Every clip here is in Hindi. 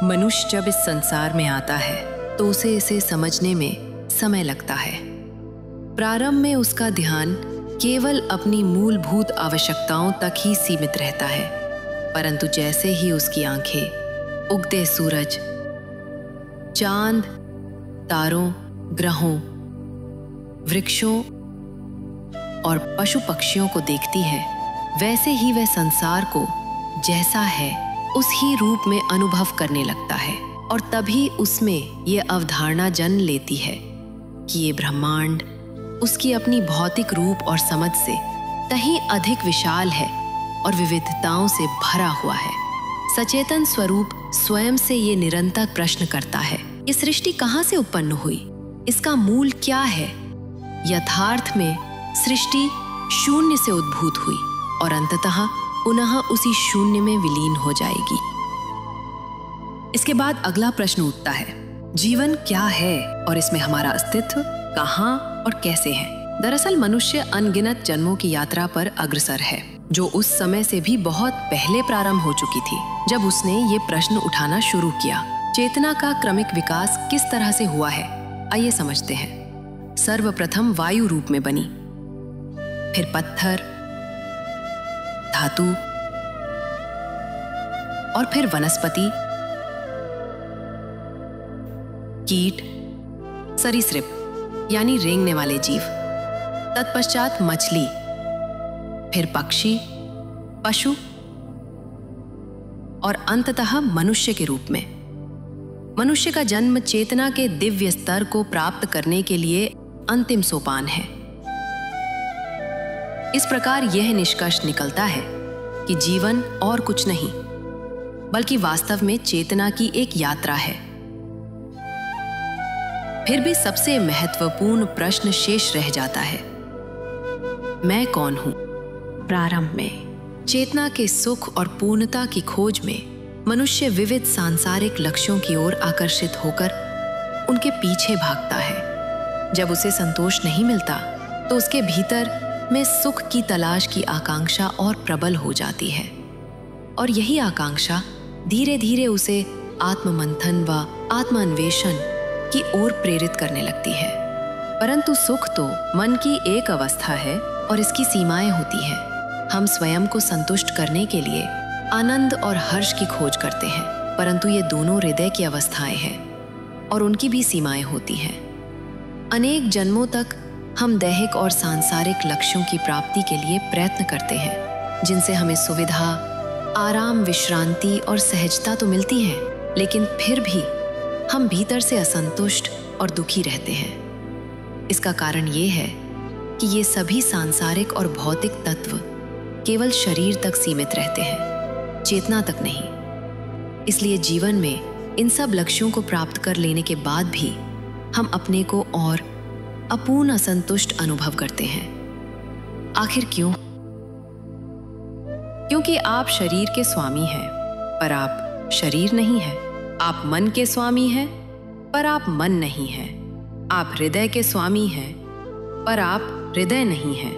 मनुष्य जब इस संसार में आता है तो उसे इसे समझने में समय लगता है। प्रारंभ में उसका ध्यान केवल अपनी मूलभूत आवश्यकताओं तक ही सीमित रहता है, परंतु जैसे ही उसकी आंखें उगते सूरज, चांद, तारों, ग्रहों, वृक्षों और पशु पक्षियों को देखती है, वैसे ही वह संसार को जैसा है उस ही रूप में अनुभव करने लगता है। और तभी उसमें ये अवधारणा जन्म लेती है कि ये ब्रह्मांड उसकी अपनी भौतिक रूप और समझ से कहीं अधिक विशाल है और विविधताओं से भरा हुआ है। सचेतन स्वरूप स्वयं से ये निरंतर प्रश्न करता है, ये सृष्टि कहाँ से उत्पन्न हुई, इसका मूल क्या है। यथार्थ में सृष्टि शून्य से उद्भूत हुई और अंततः पुनः उसी शून्य में विलीन हो जाएगी। इसके बाद अगला प्रश्न उठता है, जीवन क्या है और इसमें हमारा अस्तित्व कहाँ और कैसे है। दरअसल मनुष्य अनगिनत जन्मों की यात्रा पर अग्रसर है, जो उस समय से भी बहुत पहले प्रारंभ हो चुकी थी जब उसने ये प्रश्न उठाना शुरू किया। चेतना का क्रमिक विकास किस तरह से हुआ है, आइए समझते हैं। सर्वप्रथम वायु रूप में बनी, फिर पत्थर, धातु और फिर वनस्पति, कीट, सरीसृप यानी रेंगने वाले जीव, तत्पश्चात मछली, फिर पक्षी, पशु और अंततः मनुष्य के रूप में। मनुष्य का जन्म चेतना के दिव्य स्तर को प्राप्त करने के लिए अंतिम सोपान है। इस प्रकार यह निष्कर्ष निकलता है कि जीवन और कुछ नहीं बल्कि वास्तव में चेतना की एक यात्रा है। फिर भी सबसे महत्वपूर्ण प्रश्न शेष रह जाता है, मैं कौन हूं? प्रारंभ में चेतना के सुख और पूर्णता की खोज में मनुष्य विविध सांसारिक लक्ष्यों की ओर आकर्षित होकर उनके पीछे भागता है। जब उसे संतोष नहीं मिलता तो उसके भीतर में सुख की तलाश की आकांक्षा और प्रबल हो जाती है, और यही आकांक्षा धीरे धीरे उसे आत्ममंथन व आत्मान्वेषण की ओर प्रेरित करने लगती है। परंतु सुख तो मन की एक अवस्था है और इसकी सीमाएं होती हैं। हम स्वयं को संतुष्ट करने के लिए आनंद और हर्ष की खोज करते हैं, परंतु ये दोनों हृदय की अवस्थाएं हैं और उनकी भी सीमाएं होती हैं। अनेक जन्मों तक हम दैहिक और सांसारिक लक्ष्यों की प्राप्ति के लिए प्रयत्न करते हैं, जिनसे हमें सुविधा, आराम, विश्रांति और सहजता तो मिलती है, लेकिन फिर भी हम भीतर से असंतुष्ट और दुखी रहते हैं। इसका कारण ये है कि ये सभी सांसारिक और भौतिक तत्व केवल शरीर तक सीमित रहते हैं, चेतना तक नहीं। इसलिए जीवन में इन सब लक्ष्यों को प्राप्त कर लेने के बाद भी हम अपने को और अपूर्ण असंतुष्ट अनुभव करते हैं। आखिर क्यों? क्योंकि आप शरीर के स्वामी हैं, पर आप शरीर नहीं हैं। आप मन के स्वामी हैं, पर आप मन नहीं हैं। आप हृदय के स्वामी हैं, पर आप हृदय नहीं हैं।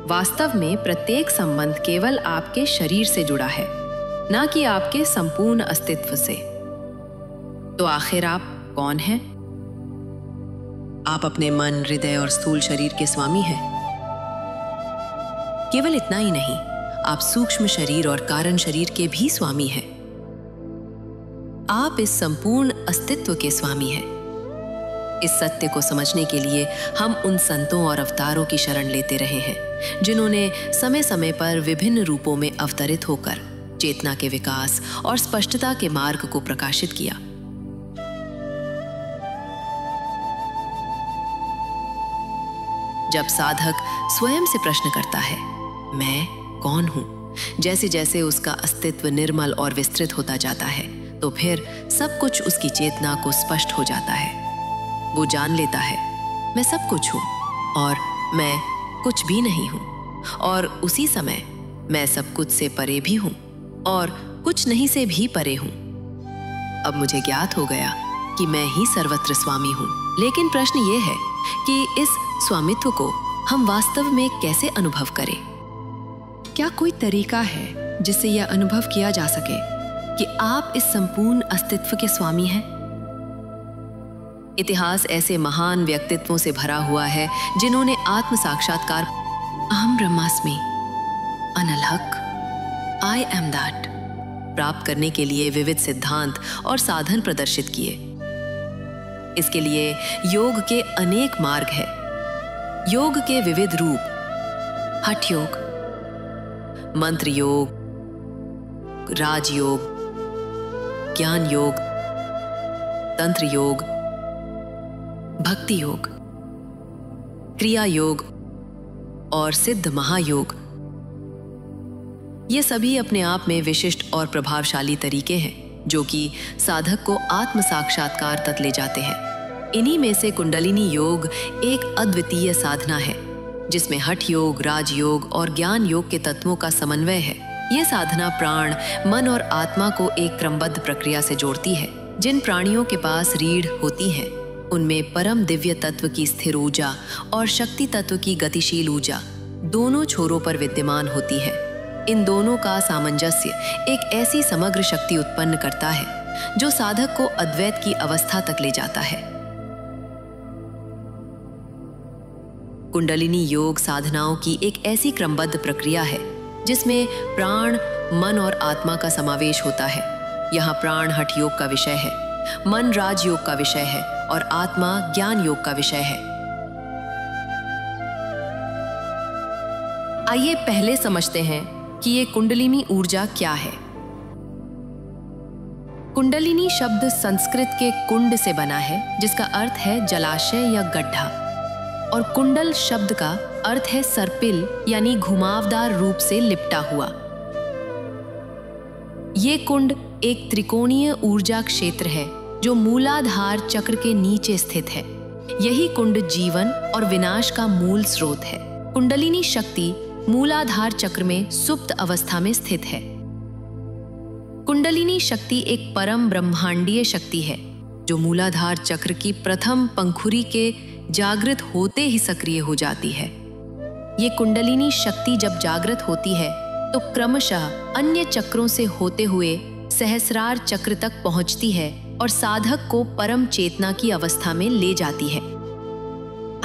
वास्तव में प्रत्येक संबंध केवल आपके शरीर से जुड़ा है, ना कि आपके संपूर्ण अस्तित्व से। तो आखिर आप कौन हैं? आप अपने मन, हृदय और स्थूल शरीर के स्वामी हैं। केवल इतना ही नहीं, आप सूक्ष्म शरीर और कारण शरीर के भी स्वामी हैं। आप इस संपूर्ण अस्तित्व के स्वामी हैं। इस सत्य को समझने के लिए हम उन संतों और अवतारों की शरण लेते रहे हैं, जिन्होंने समय समय पर विभिन्न रूपों में अवतरित होकर चेतना के विकास और स्पष्टता के मार्ग को प्रकाशित किया। जब साधक स्वयं से प्रश्न करता है, मैं कौन हूं, जैसे जैसे उसका अस्तित्व निर्मल और विस्तृत होता जाता है, तो फिर सब कुछ उसकी चेतना को स्पष्ट हो जाता है। वो जान लेता है, मैं सब कुछ हूं और मैं कुछ भी नहीं हूं, और उसी समय मैं सब कुछ से परे भी हूं और कुछ नहीं से भी परे हूं। अब मुझे ज्ञात हो गया कि मैं ही सर्वत्र स्वामी हूं। लेकिन प्रश्न ये है कि इस स्वामित्व को हम वास्तव में कैसे अनुभव करें? क्या कोई तरीका है जिससे यह अनुभव किया जा सके? कि आप इस संपूर्ण अस्तित्व के स्वामी हैं। इतिहास ऐसे महान व्यक्तित्वों से भरा हुआ है जिन्होंने आत्म साक्षात्कार अहम ब्रह्मास्मि, अनल हक, आई एम दैट प्राप्त करने के लिए विविध सिद्धांत और साधन प्रदर्शित किए। इसके लिए योग के अनेक मार्ग हैं। योग के विविध रूप: हठ योग, मंत्र योग, राजयोग, ज्ञान योग, तंत्र योग, भक्ति योग, क्रिया योग और सिद्ध महायोग। ये सभी अपने आप में विशिष्ट और प्रभावशाली तरीके हैं जो कि साधक को आत्म साक्षात्कार तक ले जाते हैं। इन्हीं में से कुंडलिनी योग एक अद्वितीय साधना है जिसमें हठ योग, राजयोग और ज्ञान योग के तत्वों का समन्वय है। यह साधना प्राण, मन और आत्मा को एक क्रमबद्ध प्रक्रिया से जोड़ती है। जिन प्राणियों के पास रीढ़ होती है उनमें परम दिव्य तत्व की स्थिर ऊर्जा और शक्ति तत्व की गतिशील ऊर्जा दोनों छोरों पर विद्यमान होती है। इन दोनों का सामंजस्य एक ऐसी समग्र शक्ति उत्पन्न करता है जो साधक को अद्वैत की अवस्था तक ले जाता है। कुंडलिनी योग साधनाओं की एक ऐसी क्रमबद्ध प्रक्रिया है जिसमें प्राण, मन और आत्मा का समावेश होता है। यहाँ प्राण हठ योग का विषय है, मन राजयोग का विषय है और आत्मा ज्ञान योग का विषय है। आइए पहले समझते हैं कि ये कुंडलिनी ऊर्जा क्या है। कुंडलिनी शब्द संस्कृत के कुंड से बना है जिसका अर्थ है जलाशय या गड्ढा, और कुंडल शब्द का अर्थ है सर्पिल यानी घुमावदार रूप से लिपटा हुआ। ये कुंड एक त्रिकोणीय ऊर्जा क्षेत्र है जो मूलाधार चक्र के नीचे स्थित है। यही कुंड जीवन और विनाश का मूल स्रोत है। कुंडलिनी शक्ति मूलाधार चक्र में सुप्त अवस्था में स्थित है। कुंडलिनी शक्ति एक परम ब्रह्मांडीय शक्ति है जो मूलाधार चक्र की प्रथम पंखुरी के जागृत होते ही सक्रिय हो जाती है। ये कुंडलिनी शक्ति जब जागृत होती है तो क्रमशः अन्य चक्रों से होते हुए सहस्रार चक्र तक पहुंचती है और साधक को परम चेतना की अवस्था में ले जाती है।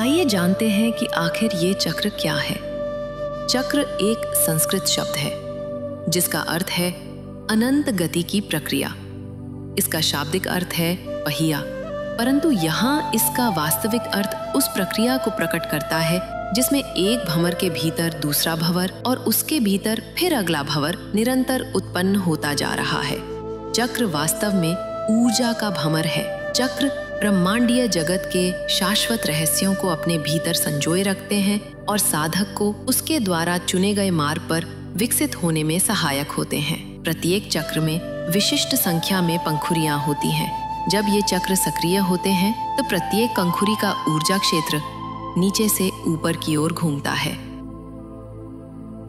आइए जानते हैं कि आखिर ये चक्र क्या है। चक्र एक संस्कृत शब्द है जिसका अर्थ है अनंत गति की प्रक्रिया। इसका शाब्दिक अर्थ है पहिया, परंतु यहाँ इसका वास्तविक अर्थ उस प्रक्रिया को प्रकट करता है जिसमें एक भंवर के भीतर दूसरा भंवर और उसके भीतर फिर अगला भंवर निरंतर उत्पन्न होता जा रहा है। चक्र वास्तव में ऊर्जा का भंवर है। चक्र ब्रह्मांडीय जगत के शाश्वत रहस्यों को अपने भीतर संजोए रखते हैं और साधक को उसके द्वारा चुने गए मार्ग पर विकसित होने में सहायक होते हैं। प्रत्येक चक्र में विशिष्ट संख्या में पंखुरियां होती हैं। जब ये चक्र सक्रिय होते हैं तो प्रत्येक पंखुरी का ऊर्जा क्षेत्र नीचे से ऊपर की ओर घूमता है।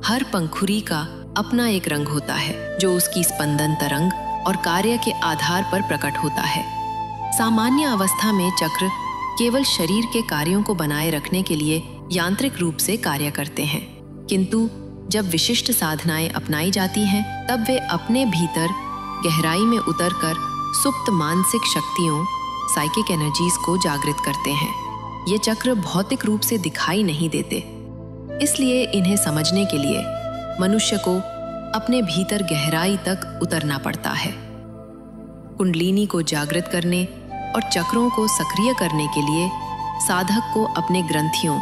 हर पंखुरी का अपना एक रंग होता है जो उसकी स्पंदन तरंग और कार्य के आधार पर प्रकट होता है। सामान्य अवस्था में चक्र केवल शरीर के कार्यों को बनाए रखने के लिए यांत्रिक रूप से कार्य करते हैं, किंतु जब विशिष्ट साधनाएं अपनाई जाती हैं तब वे अपने भीतर गहराई में उतरकर सुप्त मानसिक शक्तियों, साइकिक एनर्जीज को जागृत करते हैं। ये चक्र भौतिक रूप से दिखाई नहीं देते, इसलिए इन्हें समझने के लिए मनुष्य को अपने भीतर गहराई तक उतरना पड़ता है। कुंडलिनी को जागृत करने और चक्रों को सक्रिय करने के लिए साधक को अपने ग्रंथियों,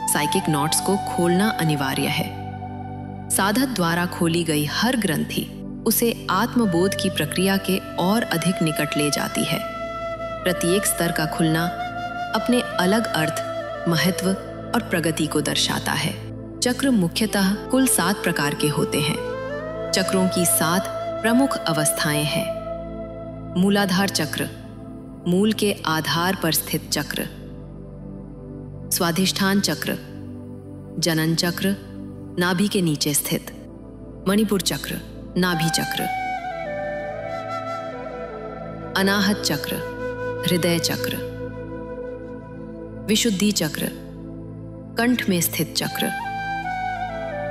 साइकिक नॉट्स को खोलना अनिवार्य है। साधक द्वारा खोली गई हर ग्रंथि उसे आत्मबोध की प्रक्रिया के और अधिक निकट ले जाती है। प्रत्येक स्तर का खुलना अपने अलग अर्थ, महत्व और प्रगति को दर्शाता है। चक्र मुख्यतः कुल 7 प्रकार के होते हैं। चक्रों की 7 प्रमुख अवस्थाएं हैं। मूलाधार चक्र, मूल के आधार पर स्थित चक्र। स्वाधिष्ठान चक्र, जनन चक्र, नाभि के नीचे स्थित। मणिपुर चक्र, नाभि चक्र। अनाहत चक्र, हृदय चक्र। विशुद्धि चक्र, कंठ में स्थित चक्र।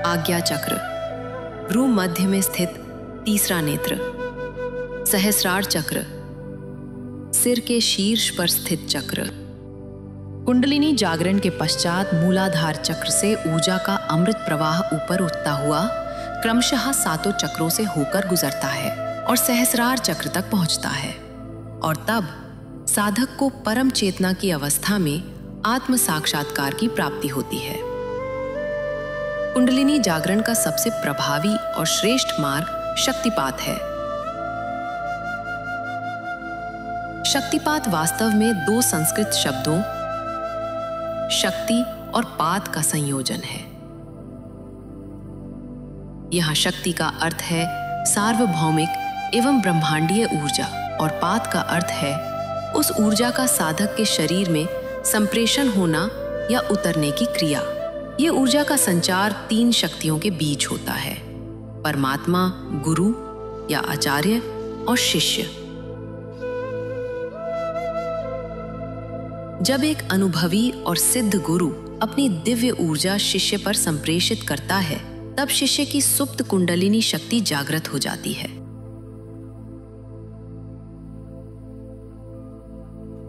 आज्ञा चक्र, भ्रू मध्य में स्थित तीसरा नेत्र। सहस्रार चक्र, सिर के शीर्ष पर स्थित चक्र। कुंडलिनी जागरण के पश्चात मूलाधार चक्र से ऊर्जा का अमृत प्रवाह ऊपर उठता हुआ क्रमशः सातों चक्रों से होकर गुजरता है और सहस्रार चक्र तक पहुंचता है, और तब साधक को परम चेतना की अवस्था में आत्म साक्षात्कार की प्राप्ति होती है। कुंडलिनी जागरण का सबसे प्रभावी और श्रेष्ठ मार्ग शक्तिपात है। शक्तिपात वास्तव में दो संस्कृत शब्दों शक्ति और पात का संयोजन है। यहां शक्ति का अर्थ है सार्वभौमिक एवं ब्रह्मांडीय ऊर्जा, और पात का अर्थ है उस ऊर्जा का साधक के शरीर में संप्रेषण होना या उतरने की क्रिया। ये ऊर्जा का संचार तीन शक्तियों के बीच होता है: परमात्मा, गुरु या आचार्य और शिष्य। जब एक अनुभवी और सिद्ध गुरु अपनी दिव्य ऊर्जा शिष्य पर संप्रेषित करता है, तब शिष्य की सुप्त कुंडलिनी शक्ति जागृत हो जाती है।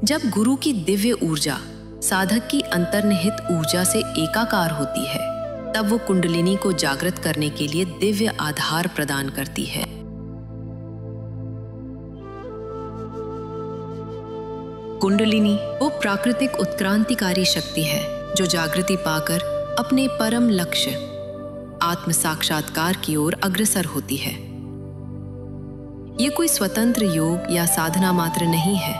जब गुरु की दिव्य ऊर्जा साधक की अंतर्निहित ऊर्जा से एकाकार होती है, तब वो कुंडलिनी को जागृत करने के लिए दिव्य आधार प्रदान करती है। कुंडलिनी वो प्राकृतिक उत्क्रांतिकारी शक्ति है जो जागृति पाकर अपने परम लक्ष्य आत्म साक्षात्कार की ओर अग्रसर होती है। ये कोई स्वतंत्र योग या साधना मात्र नहीं है,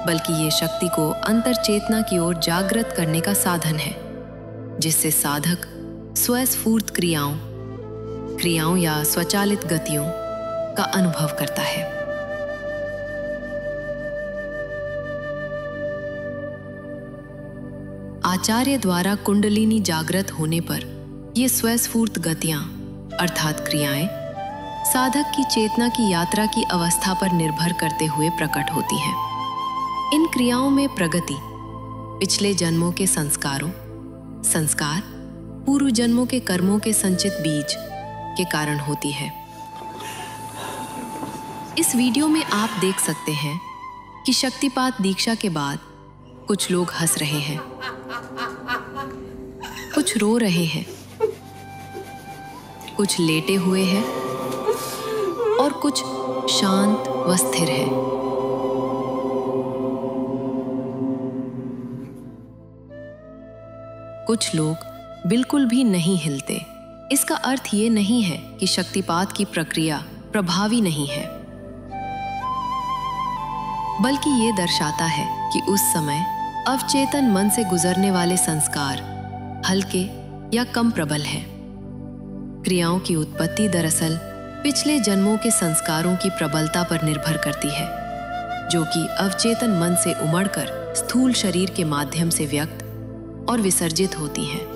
बल्कि ये शक्ति को अंतर चेतना की ओर जागृत करने का साधन है, जिससे साधक स्वस्फूर्त क्रियाओं या स्वचालित गतियों का अनुभव करता है। आचार्य द्वारा कुंडलिनी जागृत होने पर ये स्वस्फूर्त गतियां अर्थात क्रियाएं साधक की चेतना की यात्रा की अवस्था पर निर्भर करते हुए प्रकट होती हैं। इन क्रियाओं में प्रगति पिछले जन्मों के संस्कार, पूर्व जन्मों के कर्मों के संचित बीज के कारण होती है। इस वीडियो में आप देख सकते हैं कि शक्तिपात दीक्षा के बाद कुछ लोग हंस रहे हैं, कुछ रो रहे हैं, कुछ लेटे हुए हैं और कुछ शांत व स्थिर है। कुछ लोग बिल्कुल भी नहीं हिलते। इसका अर्थ ये नहीं है कि शक्तिपात की प्रक्रिया प्रभावी नहीं है, बल्कि ये दर्शाता है कि उस समय अवचेतन मन से गुजरने वाले संस्कार हल्के या कम प्रबल हैं। क्रियाओं की उत्पत्ति दरअसल पिछले जन्मों के संस्कारों की प्रबलता पर निर्भर करती है, जो कि अवचेतन मन से उमड़कर स्थूल शरीर के माध्यम से व्यक्त और विसर्जित होती हैं।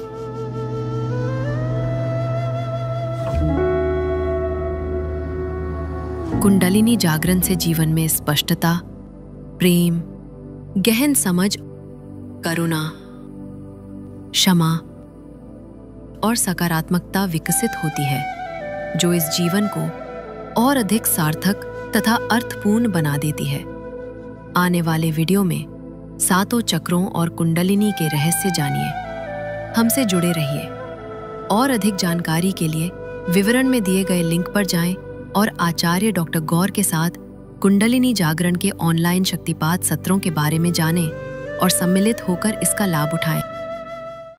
कुंडलिनी जागरण से जीवन में स्पष्टता, प्रेम, गहन समझ, करुणा, क्षमा और सकारात्मकता विकसित होती है, जो इस जीवन को और अधिक सार्थक तथा अर्थपूर्ण बना देती है। आने वाले वीडियो में सातों चक्रों और कुंडलिनी के रहस्य जानिए। हमसे जुड़े रहिए। और अधिक जानकारी के लिए विवरण में दिए गए लिंक पर जाएं और आचार्य डॉक्टर गौर के साथ कुंडलिनी जागरण के ऑनलाइन शक्तिपात सत्रों के बारे में जानें और सम्मिलित होकर इसका लाभ उठाएं।